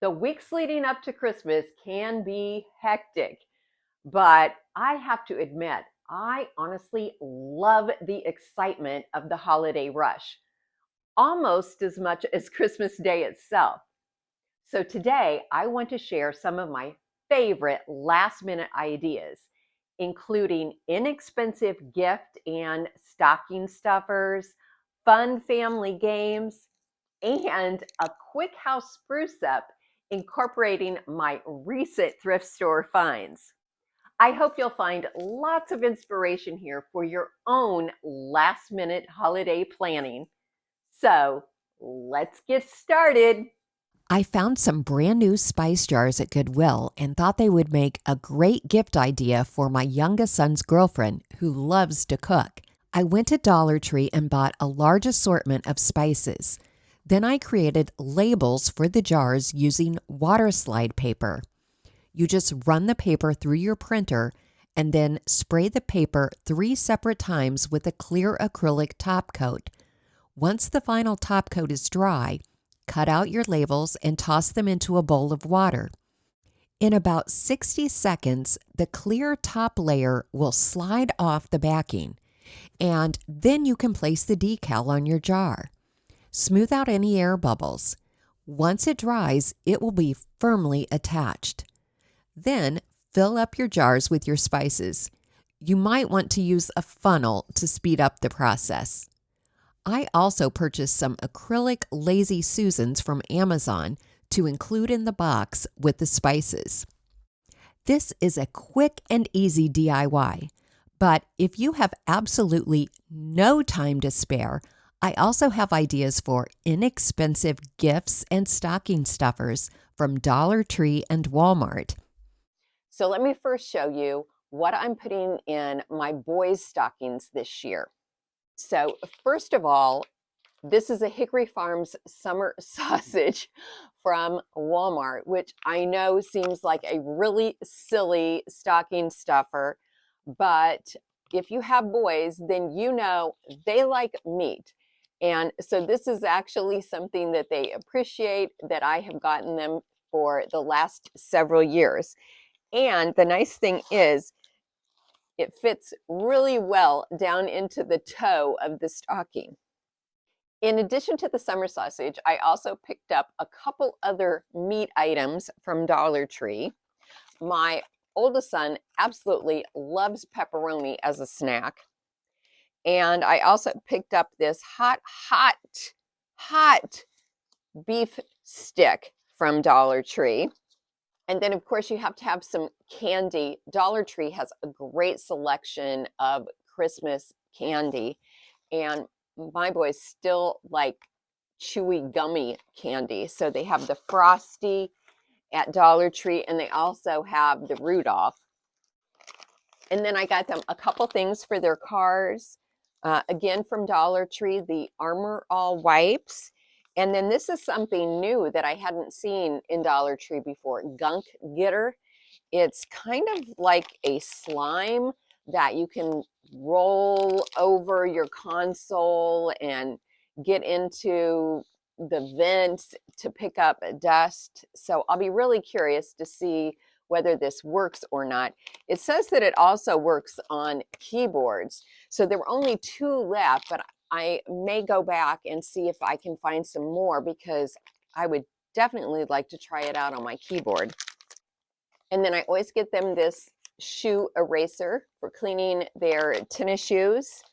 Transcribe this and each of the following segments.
The weeks leading up to Christmas can be hectic, but I have to admit, I honestly love the excitement of the holiday rush, almost as much as Christmas Day itself. So today, I want to share some of my favorite last minute ideas, including inexpensive gift and stocking stuffers, fun family games, and a quick house spruce up incorporating my recent thrift store finds. I hope you'll find lots of inspiration here for your own last minute holiday planning. So let's get started. I found some brand new spice jars at Goodwill and thought they would make a great gift idea for my youngest son's girlfriend who loves to cook. I went to Dollar Tree and bought a large assortment of spices. Then I created labels for the jars using Waterslide paper. You just run the paper through your printer and then spray the paper 3 separate times with a clear acrylic top coat. Once the final top coat is dry, cut out your labels and toss them into a bowl of water. In about 60 seconds, the clear top layer will slide off the backing, and then you can place the decal on your jar. Smooth out any air bubbles. Once it dries, it will be firmly attached. Then fill up your jars with your spices. You might want to use a funnel to speed up the process. I also purchased some acrylic Lazy Susans from Amazon to include in the box with the spices. This is a quick and easy DIY, but if you have absolutely no time to spare, I also have ideas for inexpensive gifts and stocking stuffers from Dollar Tree and Walmart. So let me first show you what I'm putting in my boys' stockings this year. So first of all, this is a Hickory Farms summer sausage from Walmart, which I know seems like a really silly stocking stuffer, but if you have boys, then you know they like meat. And so this is actually something that they appreciate, that I have gotten them for the last several years. And the nice thing is, it fits really well down into the toe of the stocking. In addition to the summer sausage, I also picked up a couple other meat items from Dollar Tree. My oldest son absolutely loves pepperoni as a snack. And I also picked up this hot beef stick from Dollar Tree. And then, of course, you have to have some candy. Dollar Tree has a great selection of Christmas candy. And my boys still like chewy gummy candy. So they have the Frosty at Dollar Tree, and they also have the Rudolph. And then I got them a couple things for their cars. Again, from Dollar Tree, the Armor All wipes. And then this is something new that I hadn't seen in Dollar Tree before, Gunk Getter. It's kind of like a slime that you can roll over your console and get into the vents to pick up dust. So I'll be really curious to see whether this works or not. It says that it also works on keyboards. So there were only 2 left, but I may go back and see if I can find some more, because I would definitely like to try it out on my keyboard. And then I always get them this shoe eraser for cleaning their tennis shoes.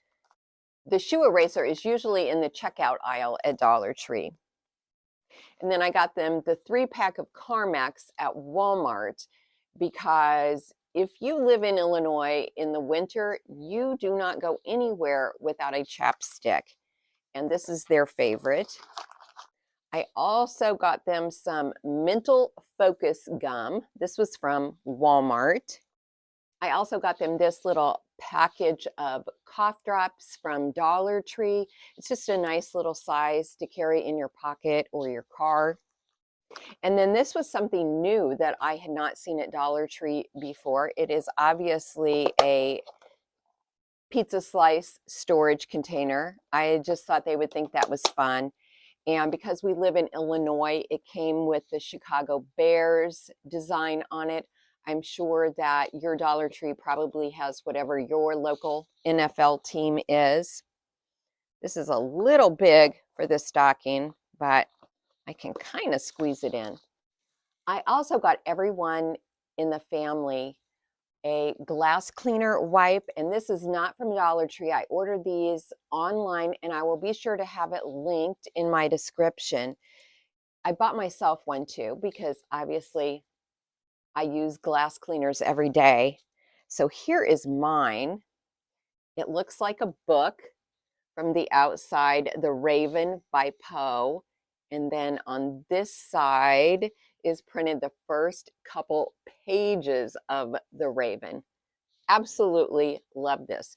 The shoe eraser is usually in the checkout aisle at Dollar Tree. And then I got them the 3-pack of Carmex at Walmart, because if you live in Illinois in the winter, you do not go anywhere without a chapstick. And this is their favorite. I also got them some mental focus gum. This was from Walmart. I also got them this little package of cough drops from Dollar Tree. It's just a nice little size to carry in your pocket or your car. And then this was something new that I had not seen at Dollar Tree before. It is obviously a pizza slice storage container. I just thought they would think that was fun. And because we live in Illinois, it came with the Chicago Bears design on it. I'm sure that your Dollar Tree probably has whatever your local NFL team is. This is a little big for this stocking, but I can kind of squeeze it in. I also got everyone in the family a glass cleaner wipe, and this is not from Dollar Tree. I ordered these online, and I will be sure to have it linked in my description. I bought myself one too because obviously I use glass cleaners every day. So here is mine. It looks like a book from the outside, The Raven by Poe. And then on this side is printed the first couple pages of The Raven. Absolutely love this.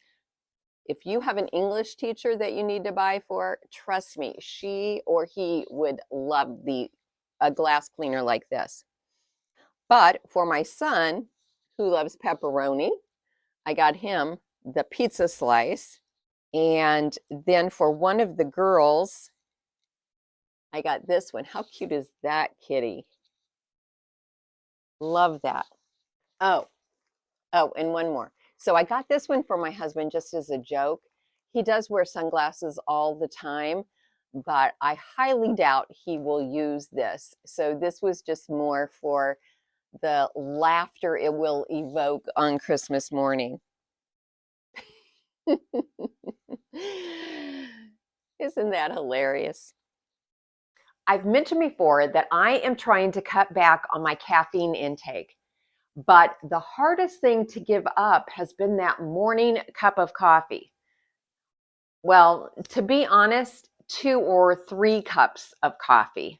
If you have an English teacher that you need to buy for, trust me, she or he would love a glass cleaner like this. But for my son, who loves pepperoni, I got him the pizza slice. And then for one of the girls, I got this one. How cute is that kitty? Love that. Oh, and one more. So I got this one for my husband just as a joke. He does wear sunglasses all the time, but I highly doubt he will use this. So this was just more for the laughter it will evoke on Christmas morning. Isn't that hilarious? I've mentioned before that I am trying to cut back on my caffeine intake, but the hardest thing to give up has been that morning cup of coffee. Well, to be honest, 2 or 3 cups of coffee.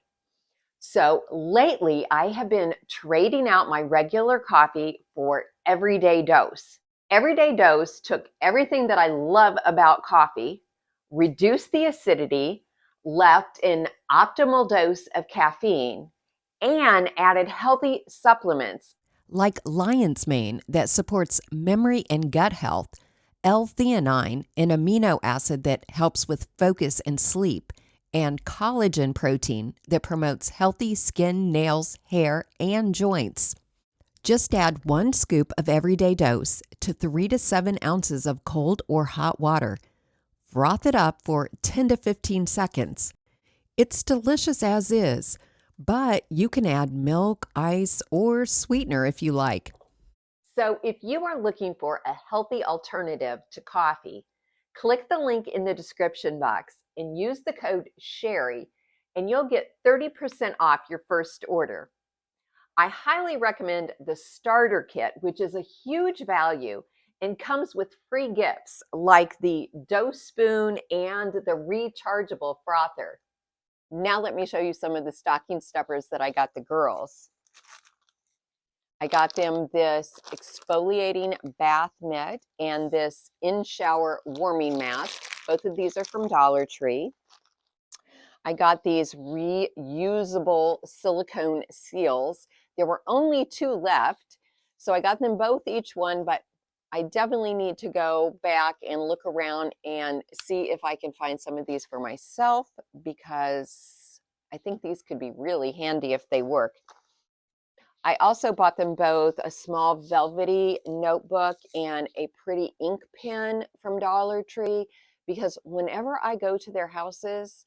So lately, I have been trading out my regular coffee for Everyday Dose. Everyday Dose took everything that I love about coffee, reduced the acidity, left an optimal dose of caffeine, and added healthy supplements like lion's mane that supports memory and gut health, L-theanine, an amino acid that helps with focus and sleep, and collagen protein that promotes healthy skin, nails, hair, and joints. Just add 1 scoop of Everyday Dose to 3 to 7 ounces of cold or hot water. Froth it up for 10 to 15 seconds. It's delicious as is, but you can add milk, ice, or sweetener if you like. So if you are looking for a healthy alternative to coffee, click the link in the description box and use the code SHERRY and you'll get 30% off your first order. I highly recommend the starter kit, which is a huge value and comes with free gifts like the dough spoon and the rechargeable frother. Now let me show you some of the stocking stuffers that I got the girls. I got them this exfoliating bath mitt and this in-shower warming mask. Both of these are from Dollar Tree. I got these reusable silicone seals. There were only 2 left, so I got them both each one, but I definitely need to go back and look around and see if I can find some of these for myself because I think these could be really handy if they work. I also bought them both a small velvety notebook and a pretty ink pen from Dollar Tree because whenever I go to their houses,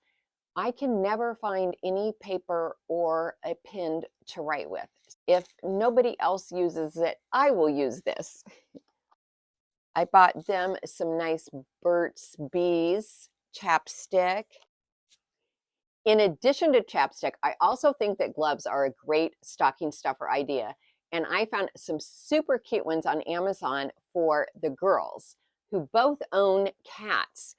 I can never find any paper or a pen to write with. If nobody else uses it, I will use this. I bought them some nice Burt's Bees chapstick. In addition to chapstick, I also think that gloves are a great stocking stuffer idea. And I found some super cute ones on Amazon for the girls who both own cats.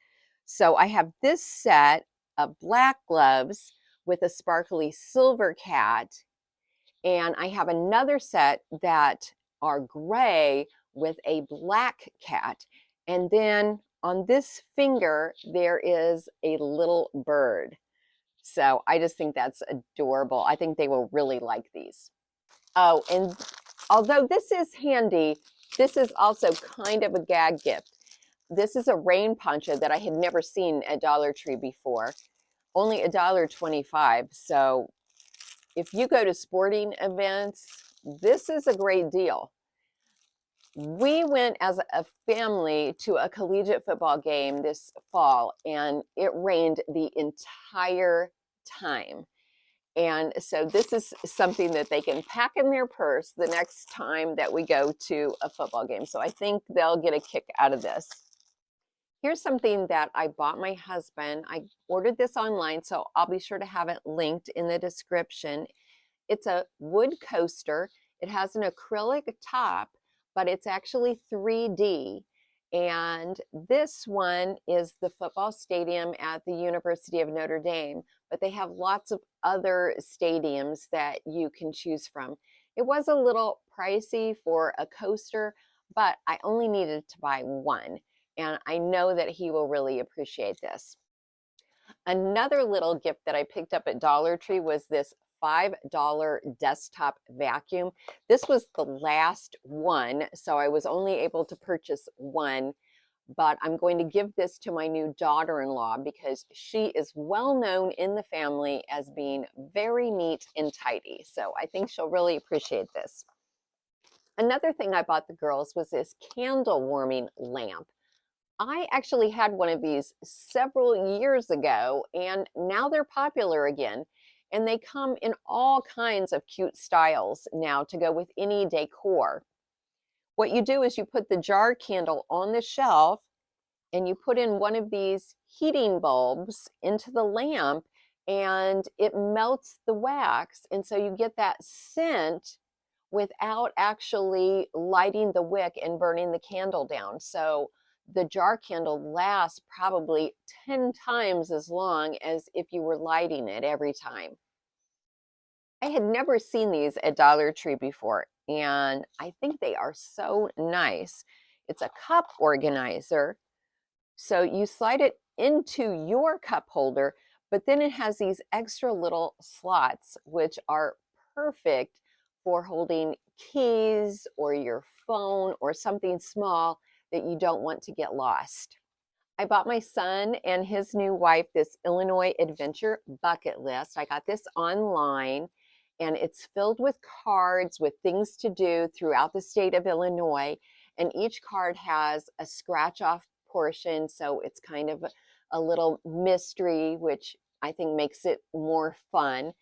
So I have this set of black gloves with a sparkly silver cat. And I have another set that are gray with a black cat. And then on this finger, there is a little bird. So I just think that's adorable. I think they will really like these. Oh, and although this is handy, this is also kind of a gag gift. This is a rain poncho that I had never seen at Dollar Tree before. only $1.25. So if you go to sporting events, this is a great deal. We went as a family to a collegiate football game this fall, and it rained the entire time. And so this is something that they can pack in their purse the next time that we go to a football game. So I think they'll get a kick out of this. Here's something that I bought my husband. I ordered this online, so I'll be sure to have it linked in the description. It's a wood coaster. It has an acrylic top, but it's actually 3D. And this one is the football stadium at the University of Notre Dame, but they have lots of other stadiums that you can choose from. It was a little pricey for a coaster, but I only needed to buy one, and I know that he will really appreciate this. Another little gift that I picked up at Dollar Tree was this $5 desktop vacuum. This was the last one, so I was only able to purchase one, but I'm going to give this to my new daughter-in-law because she is well known in the family as being very neat and tidy. So I think she'll really appreciate this. Another thing I bought the girls was this candle warming lamp. I actually had one of these several years ago, and now they're popular again. And they come in all kinds of cute styles now to go with any decor. What you do is you put the jar candle on the shelf and you put in one of these heating bulbs into the lamp, and it melts the wax. And so you get that scent without actually lighting the wick and burning the candle down. So the jar candle lasts probably 10 times as long as if you were lighting it every time. I had never seen these at Dollar Tree before, and I think they are so nice. It's a cup organizer. So you slide it into your cup holder, but then it has these extra little slots, which are perfect for holding keys or your phone or something small that you don't want to get lost. I bought my son and his new wife this Illinois Adventure bucket list. I got this online, and it's filled with cards with things to do throughout the state of Illinois. And each card has a scratch off portion, so it's kind of a little mystery, which I think makes it more fun.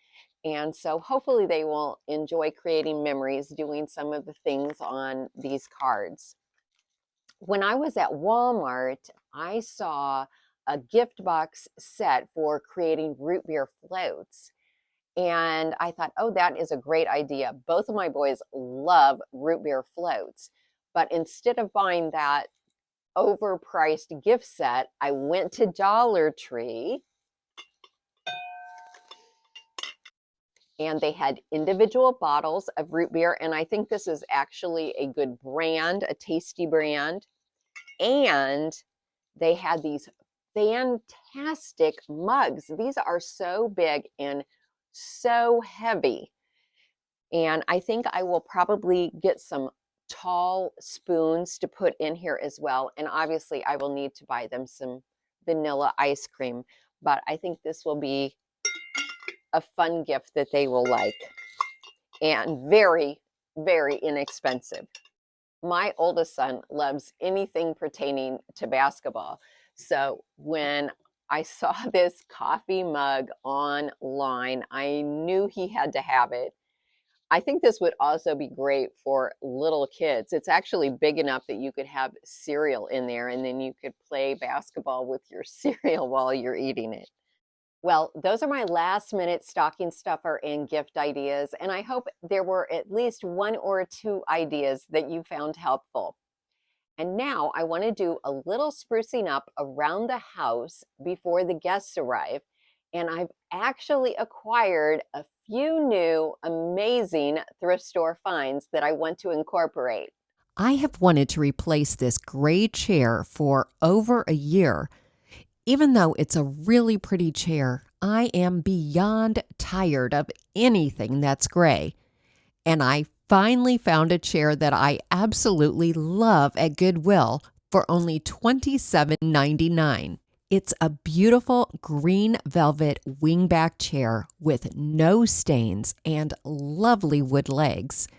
And so hopefully they will enjoy creating memories doing some of the things on these cards. When I was at Walmart, I saw a gift box set for creating root beer floats. And I thought, oh, that is a great idea. Both of my boys love root beer floats. But instead of buying that overpriced gift set, I went to Dollar Tree, and they had individual bottles of root beer. And I think this is actually a good brand, a tasty brand. And they had these fantastic mugs. These are so big and so heavy. And I think I will probably get some tall spoons to put in here as well. And obviously I will need to buy them some vanilla ice cream, but I think this will be a fun gift that they will like, and very, very inexpensive. My oldest son loves anything pertaining to basketball. So when I saw this coffee mug online, I knew he had to have it. I think this would also be great for little kids. It's actually big enough that you could have cereal in there, and then you could play basketball with your cereal while you're eating it. Well, those are my last minute stocking stuffer and gift ideas, and I hope there were at least one or two ideas that you found helpful. And now I want to do a little sprucing up around the house before the guests arrive. And I've actually acquired a few new amazing thrift store finds that I want to incorporate. I have wanted to replace this gray chair for over a year. Even though it's a really pretty chair, I am beyond tired of anything that's gray. And I finally found a chair that I absolutely love at Goodwill for only $27.99. It's a beautiful green velvet wingback chair with no stains and lovely wood legs.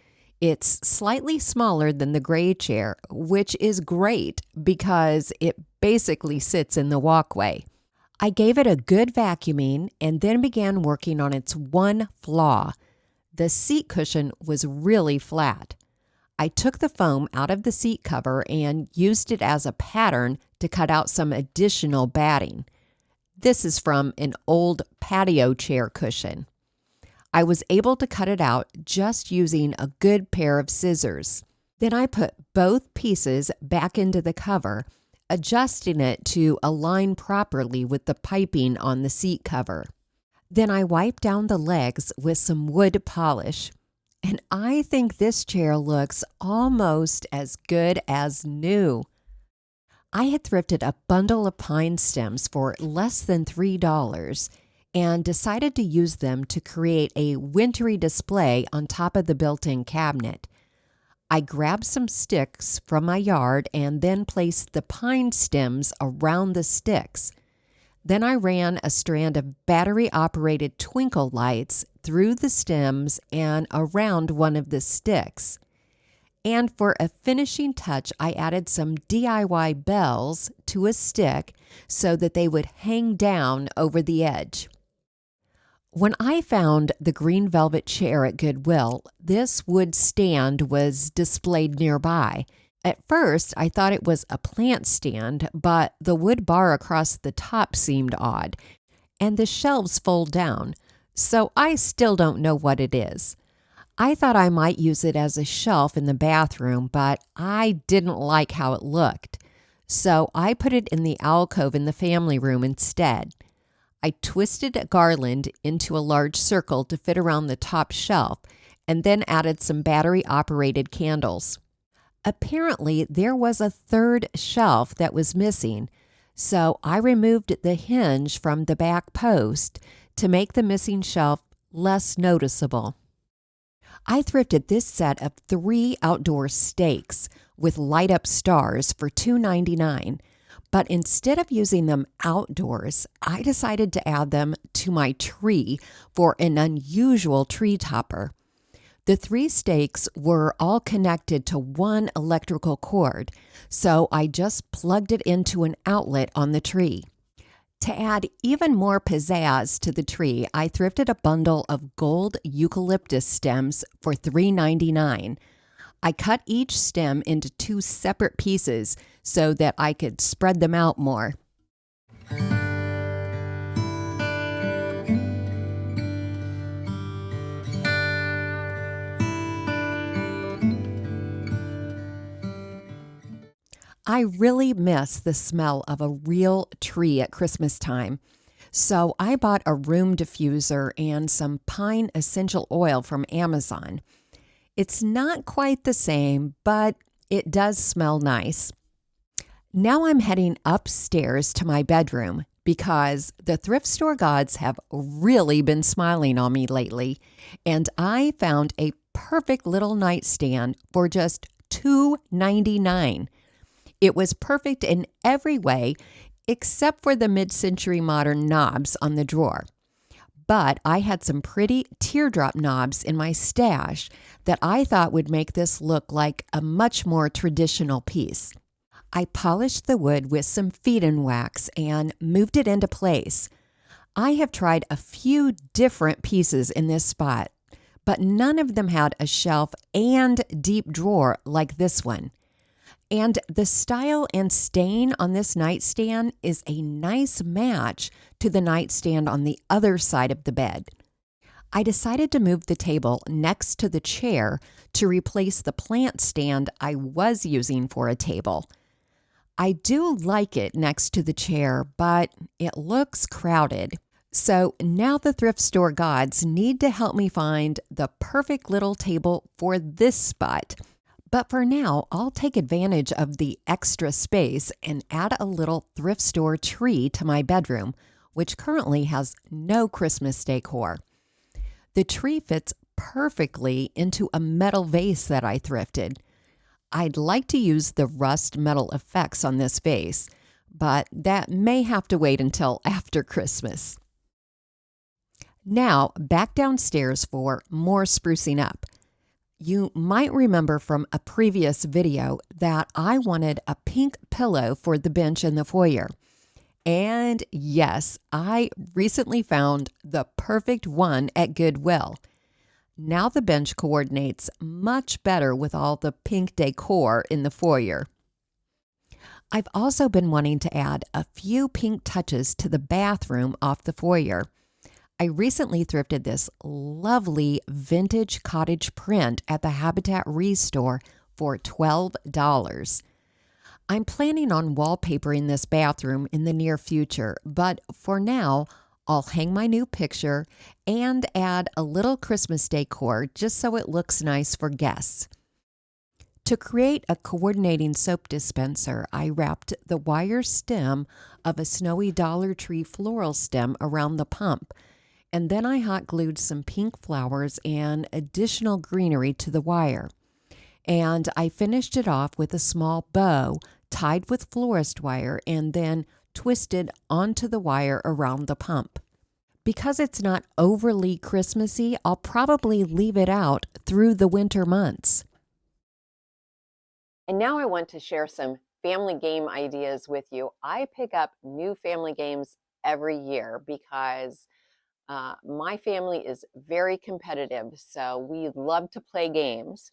It's slightly smaller than the gray chair, which is great because it basically sits in the walkway. I gave it a good vacuuming and then began working on its one flaw. The seat cushion was really flat. I took the foam out of the seat cover and used it as a pattern to cut out some additional batting. This is from an old patio chair cushion. I was able to cut it out just using a good pair of scissors. Then I put both pieces back into the cover, adjusting it to align properly with the piping on the seat cover. Then I wiped down the legs with some wood polish. And I think this chair looks almost as good as new. I had thrifted a bundle of pine stems for less than $3 and decided to use them to create a wintry display on top of the built-in cabinet. I grabbed some sticks from my yard and then placed the pine stems around the sticks. Then I ran a strand of battery-operated twinkle lights through the stems and around one of the sticks. And for a finishing touch, I added some DIY bells to a stick so that they would hang down over the edge. When I found the green velvet chair at Goodwill, this wood stand was displayed nearby. At first, I thought it was a plant stand, but the wood bar across the top seemed odd, and the shelves fold down, so I still don't know what it is. I thought I might use it as a shelf in the bathroom, but I didn't like how it looked, so I put it in the alcove in the family room instead. I twisted a garland into a large circle to fit around the top shelf, and then added some battery-operated candles. Apparently, there was a third shelf that was missing, so I removed the hinge from the back post to make the missing shelf less noticeable. I thrifted this set of 3 outdoor stakes with light-up stars for $2.99, but instead of using them outdoors, I decided to add them to my tree for an unusual tree topper. The 3 stakes were all connected to one electrical cord, so I just plugged it into an outlet on the tree. To add even more pizzazz to the tree, I thrifted a bundle of gold eucalyptus stems for $3.99. I cut each stem into 2 separate pieces so that I could spread them out more. I really miss the smell of a real tree at Christmas time, so I bought a room diffuser and some pine essential oil from Amazon. It's not quite the same, but it does smell nice. Now I'm heading upstairs to my bedroom because the thrift store gods have really been smiling on me lately, and I found a perfect little nightstand for just $2.99. It was perfect in every way except for the mid-century modern knobs on the drawer. But I had some pretty teardrop knobs in my stash that I thought would make this look like a much more traditional piece. I polished the wood with some feed-in wax and moved it into place. I have tried a few different pieces in this spot, but none of them had a shelf and deep drawer like this one. And the style and stain on this nightstand is a nice match to the nightstand on the other side of the bed. I decided to move the table next to the chair to replace the plant stand I was using for a table. I do like it next to the chair, but it looks crowded. So now the thrift store gods need to help me find the perfect little table for this spot. But for now, I'll take advantage of the extra space and add a little thrift store tree to my bedroom, which currently has no Christmas decor. The tree fits perfectly into a metal vase that I thrifted. I'd like to use the rust metal effects on this vase, but that may have to wait until after Christmas. Now, back downstairs for more sprucing up. You might remember from a previous video that I wanted a pink pillow for the bench in the foyer. And yes, I recently found the perfect one at Goodwill. Now the bench coordinates much better with all the pink decor in the foyer. I've also been wanting to add a few pink touches to the bathroom off the foyer. I recently thrifted this lovely vintage cottage print at the Habitat Restore for $12. I'm planning on wallpapering this bathroom in the near future, but for now, I'll hang my new picture and add a little Christmas decor just so it looks nice for guests. To create a coordinating soap dispenser, I wrapped the wire stem of a snowy Dollar Tree floral stem around the pump, and then I hot glued some pink flowers and additional greenery to the wire. And I finished it off with a small bow tied with florist wire and then twisted onto the wire around the pump. Because it's not overly Christmassy, I'll probably leave it out through the winter months. And now I want to share some family game ideas with you. I pick up new family games every year because my family is very competitive, so we love to play games.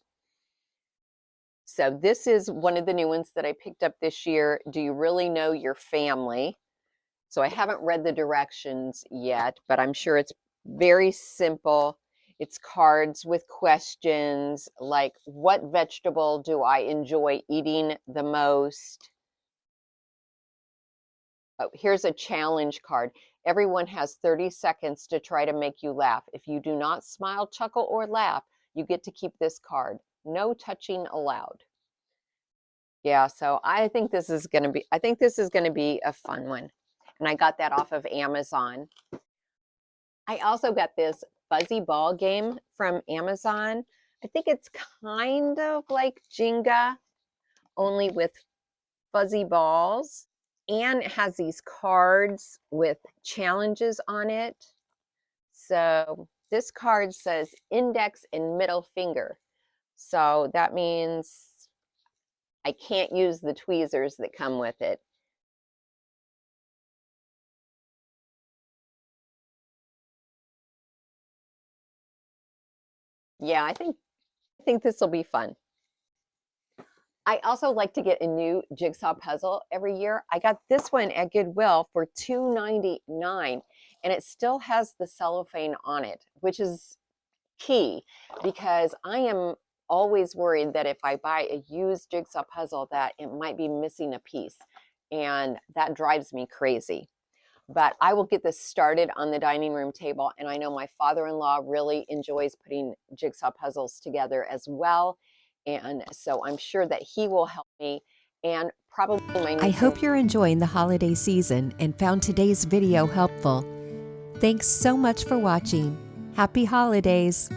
So this is one of the new ones that I picked up this year. Do you really know your family? So I haven't read the directions yet, but I'm sure it's very simple. It's cards with questions like, what vegetable do I enjoy eating the most? Oh, here's a challenge card. Everyone has 30 seconds to try to make you laugh. If you do not smile, chuckle, or laugh, you get to keep this card. No touching allowed. Yeah, so I think this is going to be a fun one. And I got that off of Amazon. I also got this fuzzy ball game from Amazon. I think it's kind of like Jenga, only with fuzzy balls. And it has these cards with challenges on it. So this card says index and middle finger. So that means I can't use the tweezers that come with it. Yeah, I think this will be fun. I also like to get a new jigsaw puzzle every year. I got this one at Goodwill for $2.99, and it still has the cellophane on it, which is key because I am always worried that if I buy a used jigsaw puzzle that it might be missing a piece, and that drives me crazy. But I will get this started on the dining room table, and I know my father-in-law really enjoys putting jigsaw puzzles together as well. And so I'm sure that he will help me and probably my I hope you're enjoying the holiday season and found today's video helpful. Thanks so much for watching. Happy holidays!